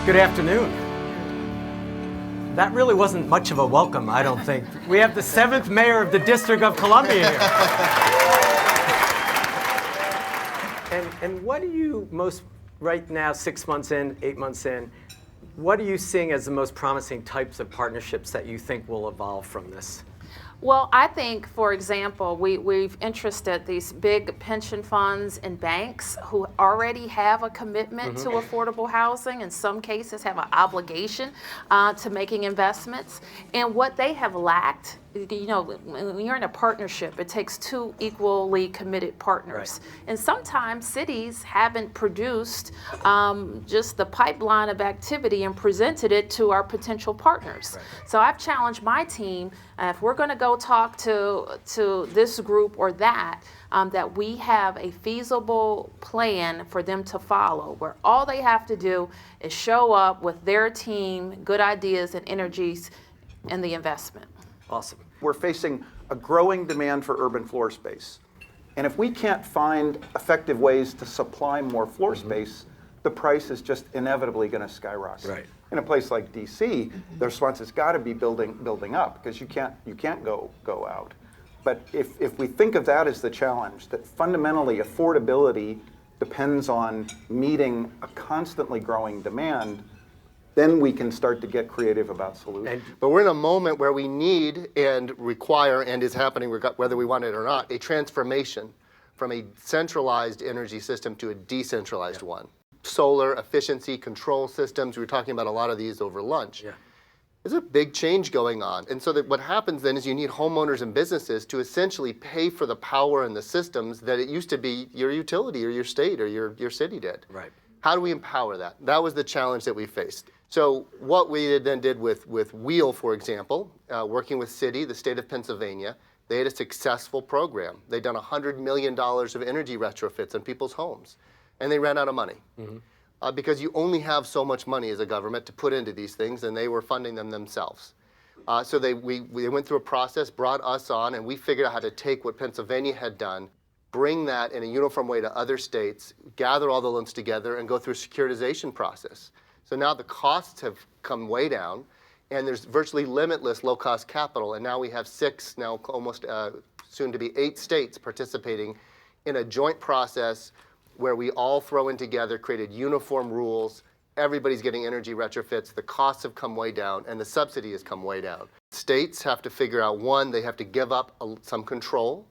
Good afternoon. That really wasn't much of a welcome, I don't think. We have the 7th mayor of the District of Columbia here. And what are you most, right now, 6 months in, 8 months in, what are you seeing as the most promising types of partnerships that you think will evolve from this? Well, I think, for example, we've interested these big pension funds and banks who already have a commitment to affordable housing, in some cases have an obligation to making investments. And what they have lacked, you know, when you're in a partnership, it takes two equally committed partners. Right. And sometimes cities haven't produced just the pipeline of activity and presented it to our potential partners. Right. So I've challenged my team, if we're going to go talk to this group or that, that we have a feasible plan for them to follow, where all they have to do is show up with their team, good ideas and energies, and the investment. Awesome. We're facing a growing demand for urban floor space. And if we can't find effective ways to supply more floor space, the price is just inevitably going to skyrocket. Right. In a place like DC, the response has got to be building up, because you can't go out. But if we think of that as the challenge, that fundamentally affordability depends on meeting a constantly growing demand, then we can start to get creative about solutions. But we're in a moment where we need and require, and is happening whether we want it or not, a transformation from a centralized energy system to a decentralized one. Solar, efficiency, control systems, we were talking about a lot of these over lunch. Yeah. There's a big change going on. And so that what happens then is you need homeowners and businesses to essentially pay for the power and the systems that it used to be your utility or your state or your city did. Right. How do we empower that? That was the challenge that we faced. So what we then did with Wheel, for example, working with Citi, the state of Pennsylvania, they had a successful program. They'd done $100 million of energy retrofits on people's homes, and they ran out of money. Because you only have so much money as a government to put into these things, and they were funding them themselves. So they went through a process, brought us on, and we figured out how to take what Pennsylvania had done, bring that in a uniform way to other states, gather all the loans together, and go through a securitization process. So now the costs have come way down, and there's virtually limitless low-cost capital, and now we have 6, now almost soon to be 8 states participating in a joint process where we all throw in together, created uniform rules, everybody's getting energy retrofits, the costs have come way down, and the subsidy has come way down. States have to figure out, one, they have to give up some control,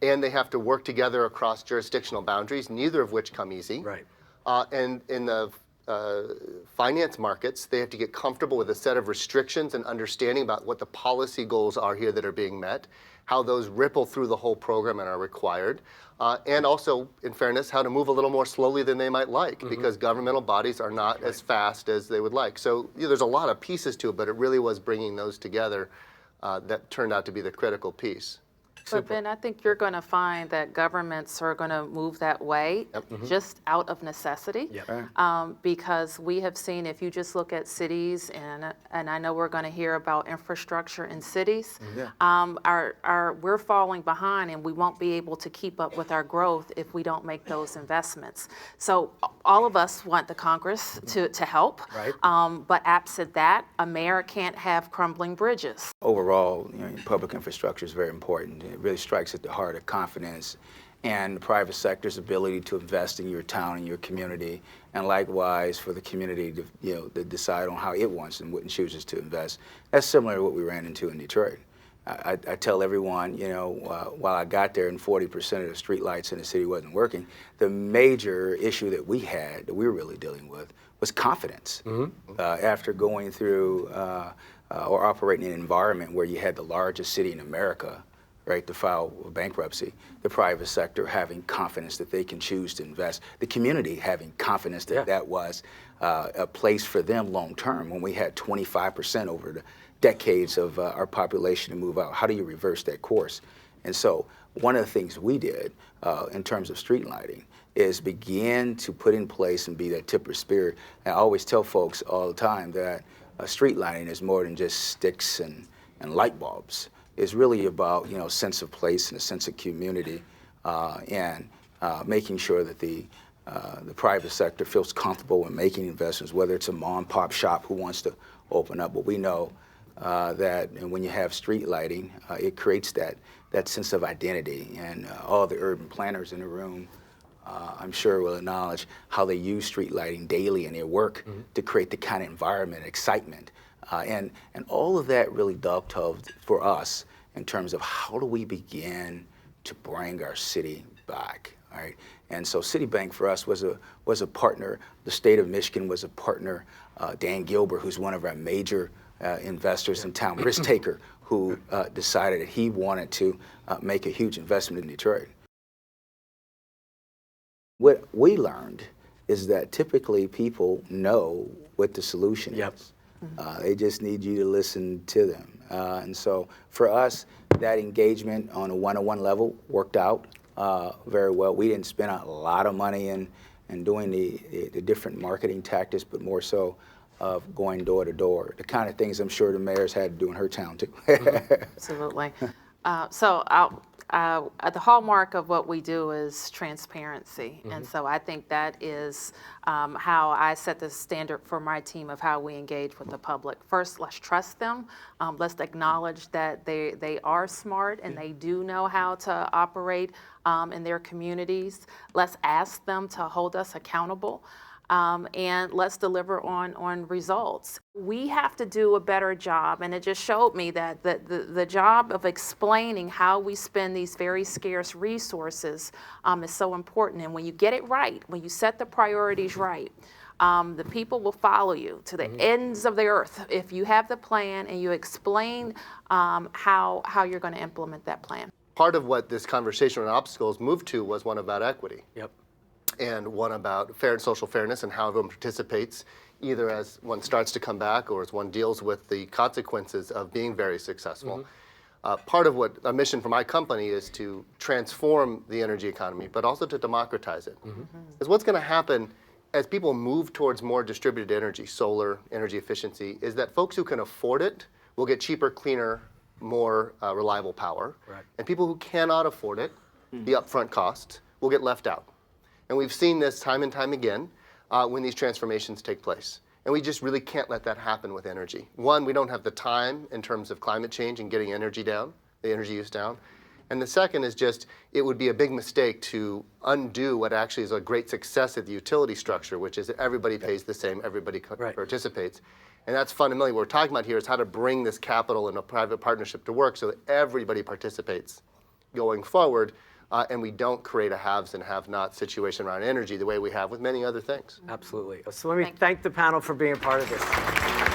and they have to work together across jurisdictional boundaries, neither of which come easy. Right. And in the finance markets, they have to get comfortable with a set of restrictions and understanding about what the policy goals are here that are being met, how those ripple through the whole program and are required, and also, in fairness, how to move a little more slowly than they might like, because governmental bodies are not as fast as they would like. So there's a lot of pieces to it, but it really was bringing those together that turned out to be the critical piece. But Ben, I think you're going to find that governments are going to move that way just out of necessity. Yep. Because we have seen, if you just look at cities, and I know we're going to hear about infrastructure in cities, we're falling behind, and we won't be able to keep up with our growth if we don't make those investments. So all of us want the Congress to help, Right. But absent that, a mayor can't have crumbling bridges. Overall, public infrastructure is very important. It really strikes at the heart of confidence and the private sector's ability to invest in your town and your community, and likewise for the community to decide on how it wants and what it chooses to invest. That's similar to what we ran into in Detroit. I tell everyone, while I got there and 40% of the street lights in the city wasn't working, the major issue that we were really dealing with was confidence. After going through or operating in an environment where you had the largest city in America, right, to file bankruptcy, the private sector having confidence that they can choose to invest, the community having confidence that that was a place for them long term. When we had 25% over the decades of our population to move out, how do you reverse that course? And so one of the things we did in terms of street lighting is begin to put in place and be that tip of spirit. And I always tell folks all the time that street lighting is more than just sticks and light bulbs. It's really about sense of place and a sense of community, and making sure that the the private sector feels comfortable in making investments, whether it's a mom and pop shop who wants to open up. But we know that when you have street lighting, it creates that sense of identity. And all the urban planners in the room, I'm sure, will acknowledge how they use street lighting daily in their work to create the kind of environment, excitement. And all of that really dovetailed for us in terms of how do we begin to bring our city back, right? And so Citibank for us was a partner. The state of Michigan was a partner. Dan Gilbert, who's one of our major investors in town, risk taker, who decided that he wanted to make a huge investment in Detroit. What we learned is that typically people know what the solution is. They just need you to listen to them. And so for us, that engagement on a one-on-one level worked out very well. We didn't spend a lot of money in doing the different marketing tactics, but more so of going door to door, the kind of things I'm sure the mayor's had to do in her town too. Absolutely. The hallmark of what we do is transparency. And so I think that is how I set the standard for my team of how we engage with the public. First, let's trust them. Let's acknowledge that they are smart and they do know how to operate in their communities. Let's ask them to hold us accountable. And let's deliver on results. We have to do a better job, and it just showed me that the job of explaining how we spend these very scarce resources is so important. And when you get it right, when you set the priorities right, the people will follow you to the ends of the earth if you have the plan and you explain how you're going to implement that plan. Part of what this conversation on obstacles moved to was one about equity. Yep. And one about fair and social fairness and how everyone participates, either as one starts to come back or as one deals with the consequences of being very successful. Part of what a mission for my company is to transform the energy economy, but also to democratize it. Because what's going to happen as people move towards more distributed energy, solar, energy efficiency, is that folks who can afford it will get cheaper, cleaner, more reliable power. Right. And people who cannot afford it, the upfront costs, will get left out. And we've seen this time and time again when these transformations take place. And we just really can't let that happen with energy. One, we don't have the time in terms of climate change and getting energy down, the energy use down. And the second is just, it would be a big mistake to undo what actually is a great success of the utility structure, which is that everybody pays the same, everybody participates. And that's fundamentally what we're talking about here, is how to bring this capital and a private partnership to work so that everybody participates going forward. And we don't create a haves and have-not situation around energy the way we have with many other things. Absolutely. So let me thank the panel for being a part of this.